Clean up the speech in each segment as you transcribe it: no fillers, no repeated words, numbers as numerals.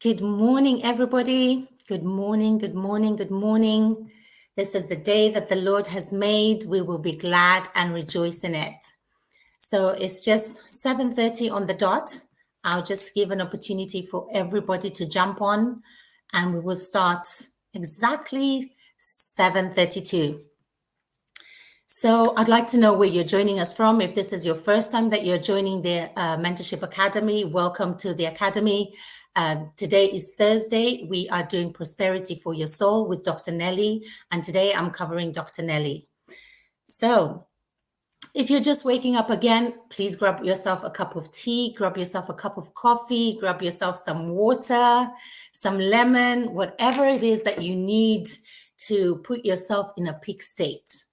Good morning, everybody. Good morning, good morning, good morning. This is the day that the Lord has made. We will be glad and rejoice in it. So it's just 7:30 on the dot. I'll just give an opportunity for everybody to jump on, and we will start exactly 7:32. So I'd like to know where you're joining us from. If this is your first time that you're joining the Mentorship Academy, welcome to the Academy. Today is Thursday. We are doing Prosperity for Your Soul with Dr. Nelly, and today I'm covering Dr. Nelly. So if you're just waking up again, please grab yourself a cup of tea, grab yourself a cup of coffee, grab yourself some water, some lemon, whatever it is that you need to put yourself in a peak state.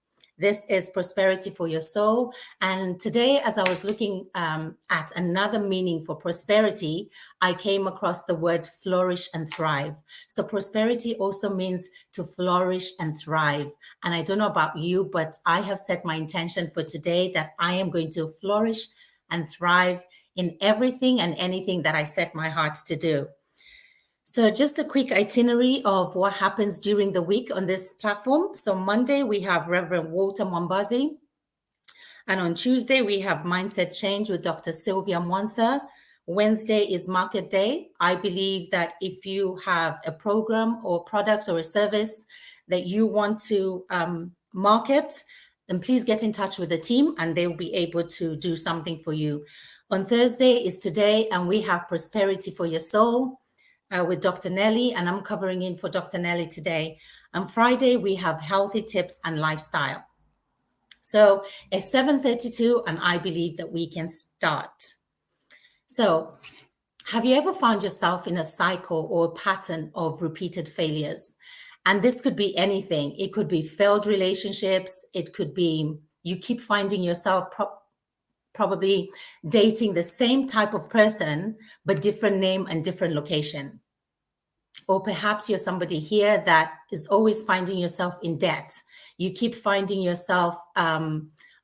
This is Prosperity for Your Soul. And today, as I was looking at another meaning for prosperity, I came across the word flourish and thrive. So prosperity also means to flourish and thrive. And I don't know about you, but I have set my intention for today that I am going to flourish and thrive in everything and anything that I set my heart to do. So just a quick itinerary of what happens during the week on this platform. So Monday, we have Reverend Walter Mombazi. And on Tuesday, we have Mindset Change with Dr. Sylvia Mwansa. Wednesday is Market Day. I believe that if you have a program or product or a service that you want to market, then please get in touch with the team and they will be able to do something for you. On Thursday is Today, and we have Prosperity for Your Soul with Dr. Nelly, and I'm covering in for Dr. Nelly today. On Friday, we have Healthy Tips and Lifestyle. So it's 7:32, and I believe that we can start. So have you ever found yourself in a cycle or a pattern of repeated failures? And this could be anything. It could be failed relationships. It could be you keep finding yourself probably dating the same type of person, but different name and different location. Or perhaps you're somebody here that is always finding yourself in debt. You keep finding yourself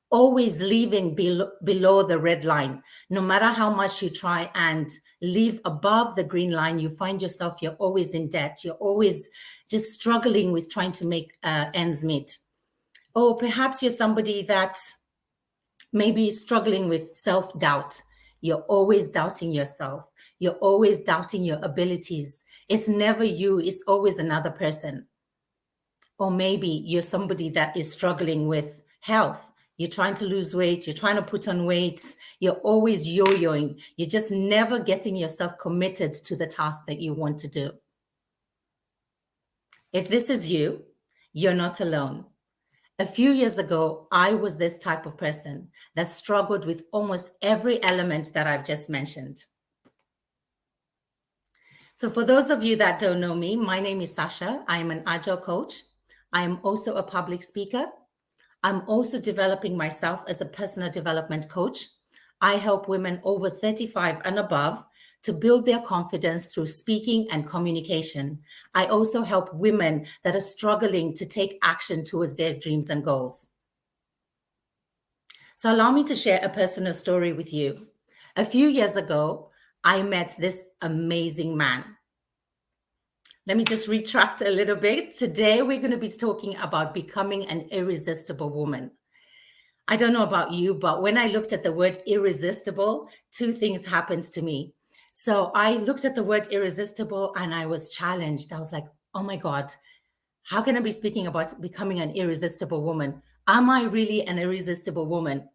always living below the red line. No matter how much you try and live above the green line, you find yourself, you're always in debt. You're always just struggling with trying to make ends meet. Or perhaps you're somebody that maybe struggling with self-doubt. You're always doubting yourself. You're always doubting your abilities. It's never you, it's always another person. Or maybe you're somebody that is struggling with health. You're trying to lose weight, you're trying to put on weight, you're always yo-yoing. You're just never getting yourself committed to the task that you want to do. If this is you, you're not alone. A few years ago, I was this type of person that struggled with almost every element that I've just mentioned. So for those of you that don't know me, my name is Sasha. I am an agile coach. I am also a public speaker. I'm also developing myself as a personal development coach. I help women over 35 and above to build their confidence through speaking and communication. I also help women that are struggling to take action towards their dreams and goals. So allow me to share a personal story with you. A few years ago, I met this amazing man. Let me just retract a little bit. Today, we're going to be talking about becoming an irresistible woman. I don't know about you, but when I looked at the word irresistible, two things happened to me. So I looked at the word irresistible and I was challenged. I was like, oh my God, how can I be speaking about becoming an irresistible woman? Am I really an irresistible woman?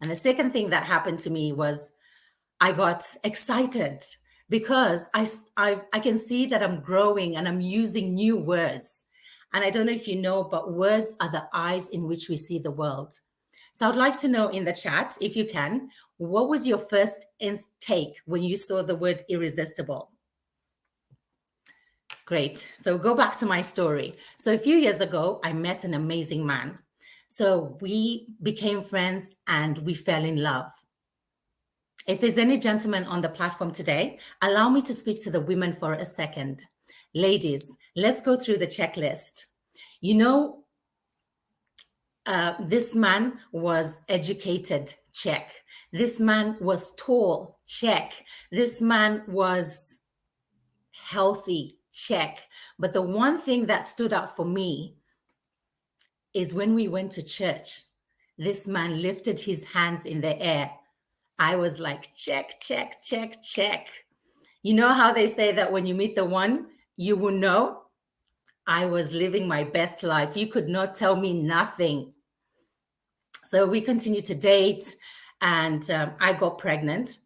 And the second thing that happened to me was I got excited because I can see that I'm growing and I'm using new words. And I don't know if you know, but words are the eyes in which we see the world. So I'd like to know in the chat, if you can, what was your first take when you saw the word irresistible? Great. So go back to my story. So a few years ago, I met an amazing man. So we became friends and we fell in love. If there's any gentlemen on the platform today, allow me to speak to the women for a second. Ladies, let's go through the checklist. You know, this man was educated, check. This man was tall, check. This man was healthy, check. But the one thing that stood out for me is when we went to church, this man lifted his hands in the air. I was like, check, check, check, check. You know how they say that when you meet the one, you will know? I was living my best life. You could not tell me nothing. So we continued to date, and I got pregnant.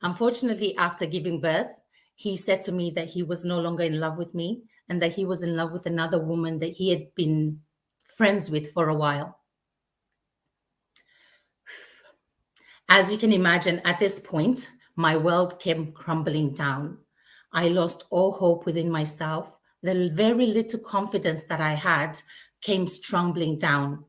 Unfortunately, after giving birth, he said to me that he was no longer in love with me and that he was in love with another woman that he had been friends with for a while. As you can imagine, at this point, my world came crumbling down. I lost all hope within myself. The very little confidence that I had came stumbling down.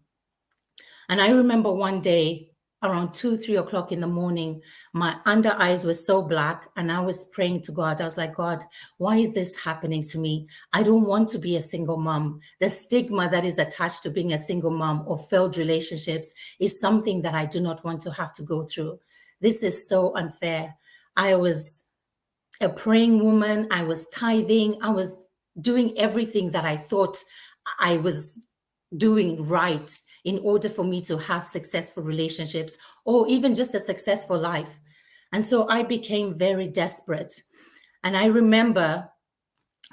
And I remember one day around 2, 3 o'clock in the morning, my under eyes were so black, and I was praying to God. I was like, God, why is this happening to me? I don't want to be a single mom. The stigma that is attached to being a single mom or failed relationships is something that I do not want to have to go through. This is so unfair. I was a praying woman. I was tithing. I was doing everything that I thought I was doing right in order for me to have successful relationships or even just a successful life. And so I became very desperate. And I remember,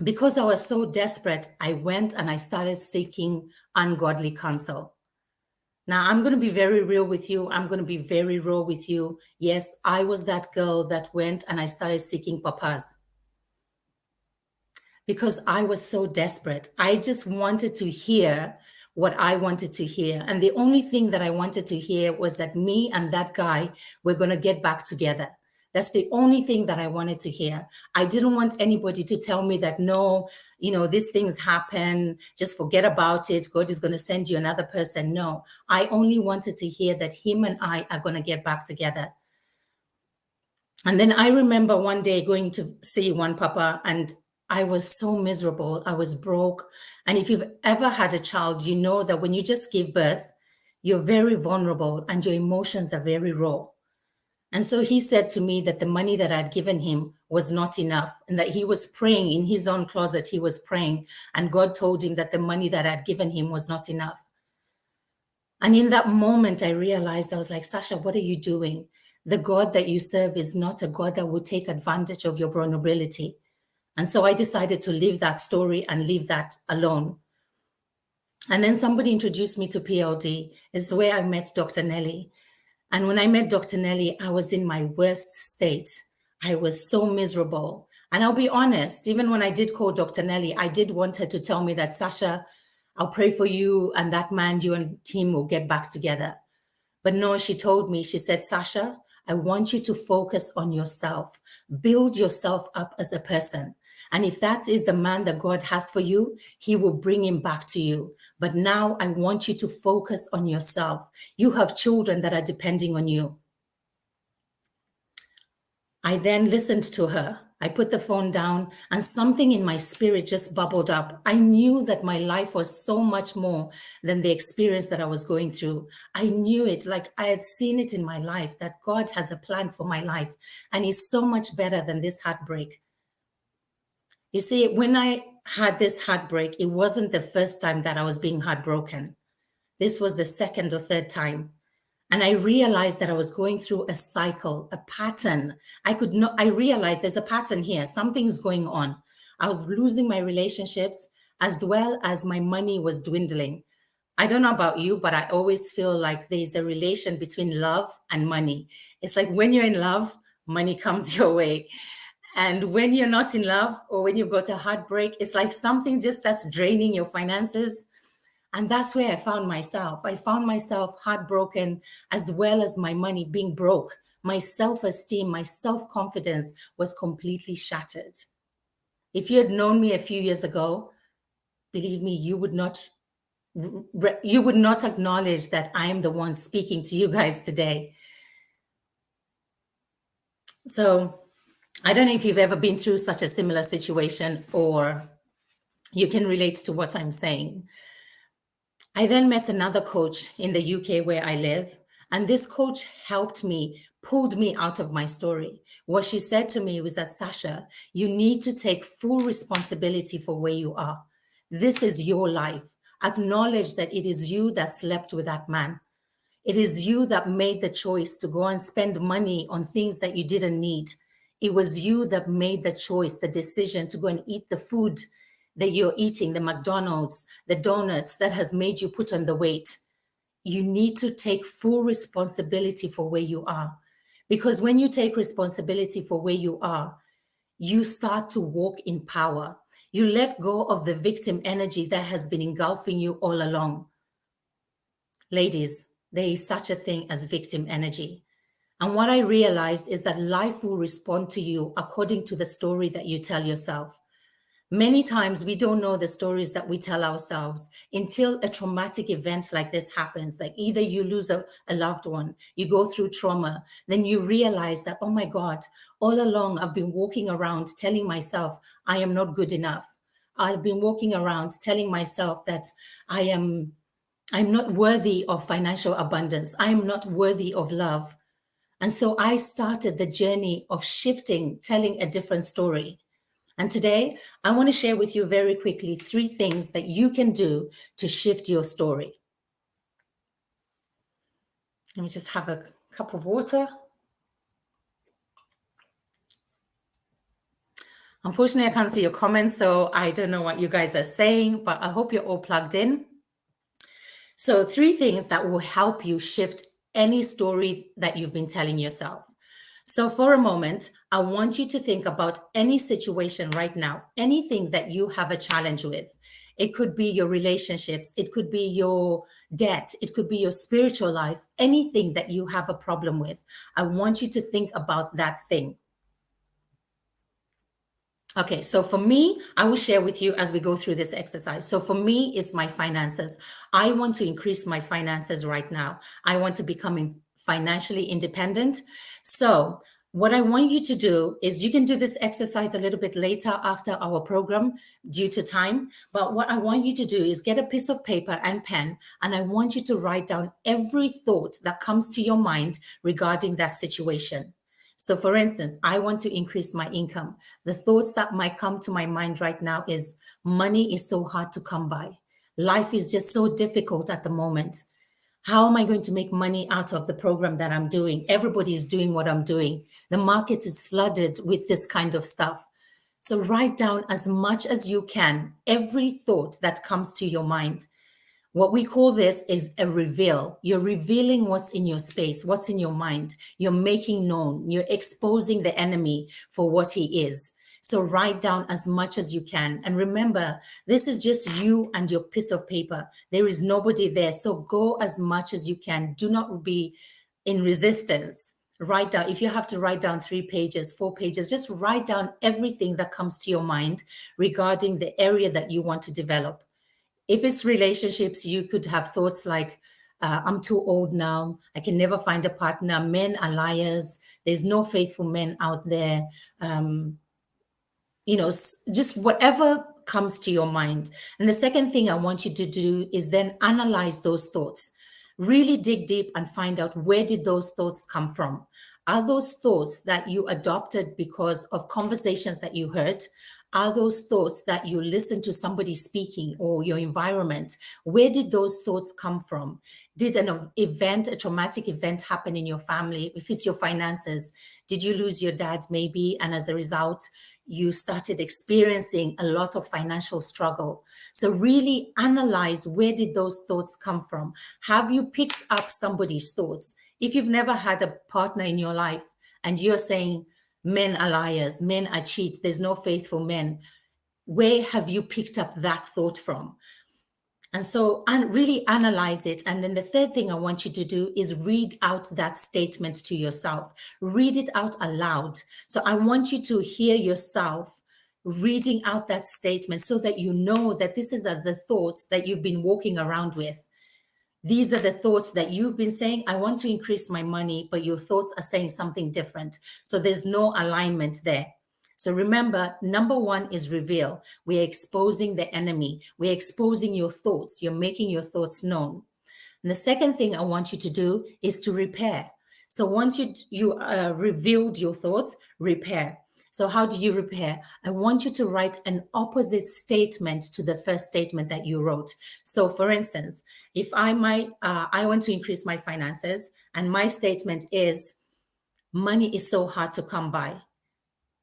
because I was so desperate, I went and I started seeking ungodly counsel. Now, I'm going to be very real with you. I'm going to be very raw with you. Yes, I was that girl that went and I started seeking papas because I was so desperate. I just wanted to hear what I wanted to hear. And the only thing that I wanted to hear was that me and that guy were going to get back together. That's the only thing that I wanted to hear. I didn't want anybody to tell me that, no, these things happen, just forget about it. God is going to send you another person. No, I only wanted to hear that him and I are going to get back together. And then I remember one day going to see one papa, and I was so miserable. I was broke. And if you've ever had a child, you know that when you just give birth, you're very vulnerable and your emotions are very raw. And so he said to me that the money that I'd given him was not enough and that he was praying in his own closet. He was praying, and God told him that the money that I'd given him was not enough. And in that moment, I realized, I was like, Sasha, what are you doing? The God that you serve is not a God that will take advantage of your vulnerability. And so I decided to leave that story and leave that alone. And then somebody introduced me to PLD. It's where I met Dr. Nelly. And when I met Dr. Nelly, I was in my worst state. I was so miserable. And I'll be honest, even when I did call Dr. Nelly, I did want her to tell me that, Sasha, I'll pray for you and that man, you and him will get back together. But no, she told me, she said, Sasha, I want you to focus on yourself. Build yourself up as a person. And if that is the man that God has for you, he will bring him back to you. But now I want you to focus on yourself. You have children that are depending on you. I then listened to her. I put the phone down and something in my spirit just bubbled up. I knew that my life was so much more than the experience that I was going through. I knew it, like I had seen it in my life, that God has a plan for my life and is so much better than this heartbreak. You see, when I had this heartbreak, it wasn't the first time that I was being heartbroken. This was the second or third time. And I realized that I was going through a cycle, a pattern. I realized there's a pattern here. Something's going on. I was losing my relationships as well as my money was dwindling. I don't know about you, but I always feel like there's a relation between love and money. It's like when you're in love, money comes your way. And when you're not in love or when you got a heartbreak, it's like something just that's draining your finances. And that's where I found myself. I found myself heartbroken as well as my money being broke. My self-esteem, my self-confidence was completely shattered. If you had known me a few years ago, believe me, you would not acknowledge that I am the one speaking to you guys today. So I don't know if you've ever been through such a similar situation or you can relate to what I'm saying. I then met another coach in the UK where I live, and this coach helped me pulled me out of my story. What she said to me was that, Sasha, you need to take full responsibility for where you are. This is your life. Acknowledge that it is you that slept with that man. It is you that made the choice to go and spend money on things that you didn't need. It was you that made the choice, the decision to go and eat the food that you're eating, the McDonald's, the donuts that has made you put on the weight. You need to take full responsibility for where you are. Because when you take responsibility for where you are, you start to walk in power. You let go of the victim energy that has been engulfing you all along. Ladies, there is such a thing as victim energy. And what I realized is that life will respond to you according to the story that you tell yourself. Many times we don't know the stories that we tell ourselves until a traumatic event like this happens. Like either you lose a loved one, you go through trauma, then you realize that, oh my God, all along I've been walking around telling myself I am not good enough. I've been walking around telling myself that I'm not worthy of financial abundance. I'm not worthy of love. And so I started the journey of shifting, telling a different story. And today, I want to share with you very quickly 3 things that you can do to shift your story. Let me just have a cup of water. Unfortunately, I can't see your comments, so I don't know what you guys are saying, but I hope you're all plugged in. So 3 things that will help you shift any story that you've been telling yourself. So for a moment, I want you to think about any situation right now, anything that you have a challenge with. It could be your relationships, it could be your debt, it could be your spiritual life, anything that you have a problem with. I want you to think about that thing. Okay, so for me, I will share with you as we go through this exercise. So for me, it's my finances. I want to increase my finances right now. I want to become financially independent. So what I want you to do is you can do this exercise a little bit later after our program due to time. But what I want you to do is get a piece of paper and pen, and I want you to write down every thought that comes to your mind regarding that situation. So for instance, I want to increase my income. The thoughts that might come to my mind right now is money is so hard to come by. Life is just so difficult at the moment. How am I going to make money out of the program that I'm doing? Everybody is doing what I'm doing. The market is flooded with this kind of stuff. So write down as much as you can, every thought that comes to your mind. What we call this is a reveal. You're revealing what's in your space, what's in your mind. You're making known, you're exposing the enemy for what he is. So write down as much as you can. And remember, this is just you and your piece of paper. There is nobody there. So go as much as you can. Do not be in resistance. Write down, if you have to write down 3 pages, 4 pages, just write down everything that comes to your mind regarding the area that you want to develop. If it's relationships, you could have thoughts like, I'm too old now. I can never find a partner. Men are liars. There's no faithful men out there. Just whatever comes to your mind. And the second thing I want you to do is then analyze those thoughts. Really dig deep and find out, where did those thoughts come from? Are those thoughts that you adopted because of conversations that you heard? Are those thoughts that you listened to somebody speaking, or your environment? Where did those thoughts come from? Did an event, a traumatic event happen in your family? If it's your finances, did you lose your dad maybe? And as a result, you started experiencing a lot of financial struggle. So really analyze, where did those thoughts come from? Have you picked up somebody's thoughts? If you've never had a partner in your life and you're saying, men are liars, men are cheats, there's no faithful men, where have you picked up that thought from? And so really analyze it. And then the third thing I want you to do is read out that statement to yourself. Read it out aloud. So I want you to hear yourself reading out that statement so that you know that this is the thoughts that you've been walking around with. These are the thoughts that you've been saying, I want to increase my money, but your thoughts are saying something different. So there's no alignment there. So remember, number 1 is reveal. We're exposing the enemy. We're exposing your thoughts. You're making your thoughts known. And the second thing I want you to do is to repair. So once you revealed your thoughts, repair. So how do you repair? I want you to write an opposite statement to the first statement that you wrote. So for instance, if I want to increase my finances, and my statement is, money is so hard to come by.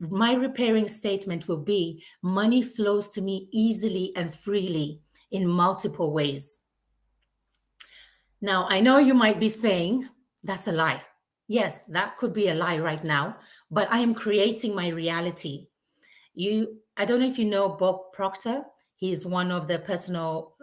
My repairing statement will be, money flows to me easily and freely in multiple ways. Now, I know you might be saying, that's a lie. Yes, that could be a lie right now, but I am creating my reality. I don't know if you know Bob Proctor. He's one of the personal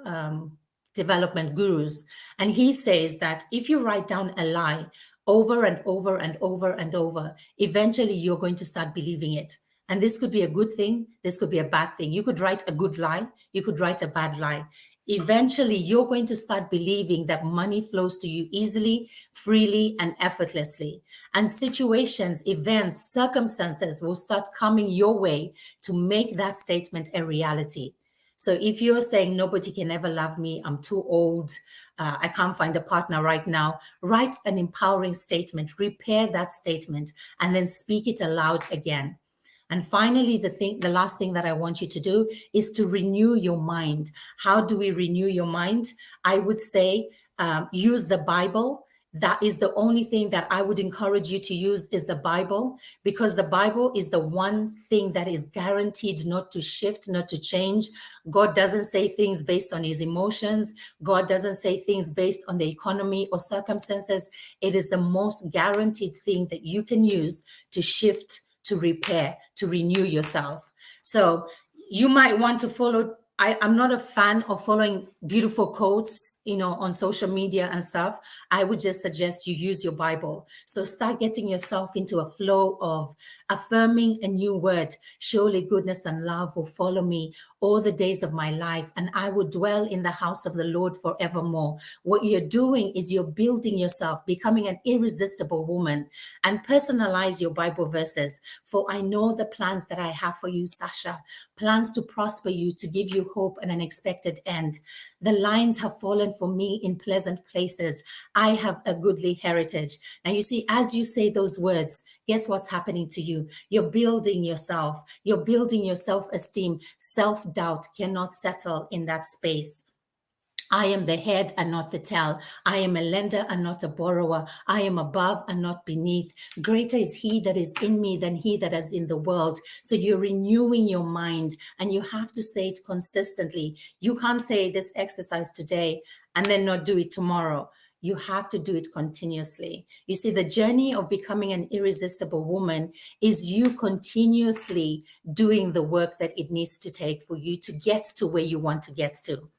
development gurus. And he says that if you write down a lie over and over and over and over, eventually you're going to start believing it. And this could be a good thing. This could be a bad thing. You could write a good lie. You could write a bad lie. Eventually, you're going to start believing that money flows to you easily, freely, and effortlessly. And situations, events, circumstances will start coming your way to make that statement a reality. So if you're saying, nobody can ever love me, I'm too old, I can't find a partner right now, write an empowering statement, repair that statement, and then speak it aloud again. And finally, the last thing that I want you to do is to renew your mind. How do we renew your mind? I would say use the Bible. That is the only thing that I would encourage you to use, is the Bible, because the Bible is the one thing that is guaranteed not to shift, not to change. God doesn't say things based on his emotions. God doesn't say things based on the economy or circumstances. It is the most guaranteed thing that you can use to shift, to repair, to renew yourself. So you might want to follow. I'm not a fan of following beautiful quotes, on social media and stuff. I would just suggest you use your Bible. So start getting yourself into a flow of affirming a new word. Surely goodness and love will follow me all the days of my life, and I will dwell in the house of the Lord forevermore. What you're doing is you're building yourself, becoming an irresistible woman, and personalize your Bible verses. For I know the plans that I have for you, Sasha, plans to prosper you, to give you hope and an expected end. The lines have fallen for me in pleasant places. I have a goodly heritage. Now, you see, as you say those words, guess what's happening to you? You're building yourself. You're building your self-esteem. Self-doubt cannot settle in that space. I am the head and not the tail. I am a lender and not a borrower. I am above and not beneath. Greater is he that is in me than he that is in the world. So you're renewing your mind, and you have to say it consistently. You can't say this exercise today and then not do it tomorrow. You have to do it continuously. You see, the journey of becoming an irresistible woman is you continuously doing the work that it needs to take for you to get to where you want to get to.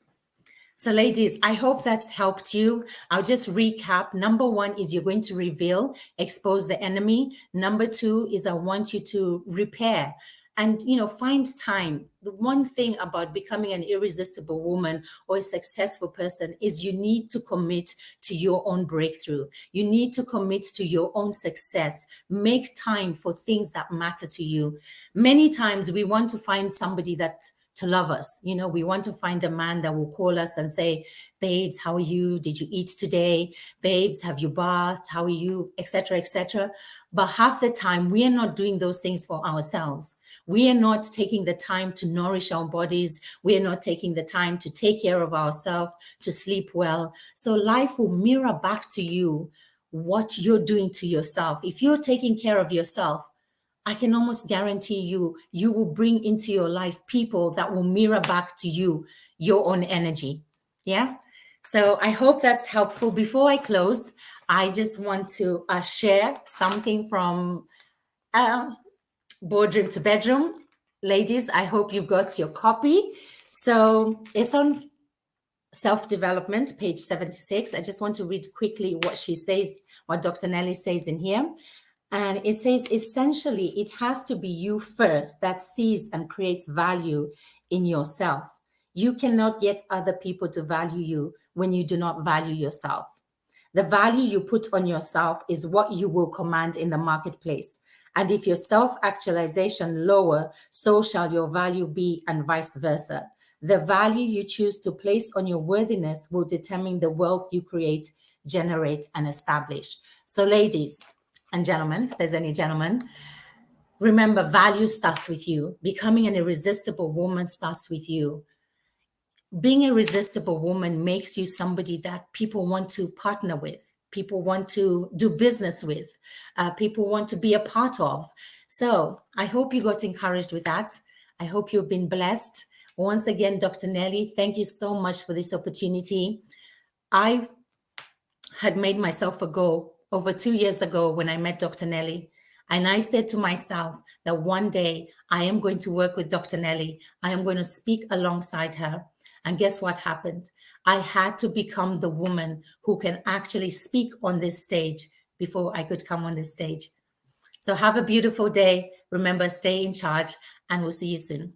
So ladies, I hope that's helped you. I'll just recap. Number one is you're going to reveal, expose the enemy. Number two is I want you to repair and, find time. The one thing about becoming an irresistible woman or a successful person is you need to commit to your own breakthrough. You need to commit to your own success. Make time for things that matter to you. Many times we want to find somebody to love us. We want to find a man that will call us and say, babes, how are you? Did you eat today? Babes, have you bathed? How are you? Etc., etc. But half the time, we are not doing those things for ourselves. We are not taking the time to nourish our bodies. We are not taking the time to take care of ourselves, to sleep well. So life will mirror back to you what you're doing to yourself. If you're taking care of yourself, I can almost guarantee you will bring into your life people that will mirror back to you your own energy. Yeah. So I hope that's helpful. Before I close, I just want to share something from Boardroom to Bedroom. Ladies, I hope you've got your copy. So it's on self-development, page 76. I just want to read quickly what she says, what Dr. Nelly says in here. And it says, essentially, it has to be you first that sees and creates value in yourself. You cannot get other people to value you when you do not value yourself. The value you put on yourself is what you will command in the marketplace. And if your self-actualization lower, so shall your value be, and vice versa. The value you choose to place on your worthiness will determine the wealth you create, generate, and establish. So ladies and gentlemen, if there's any gentlemen, remember, value starts with you. Becoming an irresistible woman starts with you. Being a irresistible woman makes you somebody that people want to partner with, people want to do business with, people want to be a part of. So I hope you got encouraged with that. I hope you've been blessed. Once again, Dr. Nelly, thank you so much for this opportunity. I had made myself a goal over 2 years ago when I met Dr. Nelly. And I said to myself that one day I am going to work with Dr. Nelly. I am going to speak alongside her. And guess what happened? I had to become the woman who can actually speak on this stage before I could come on this stage. So have a beautiful day. Remember, stay in charge, and we'll see you soon.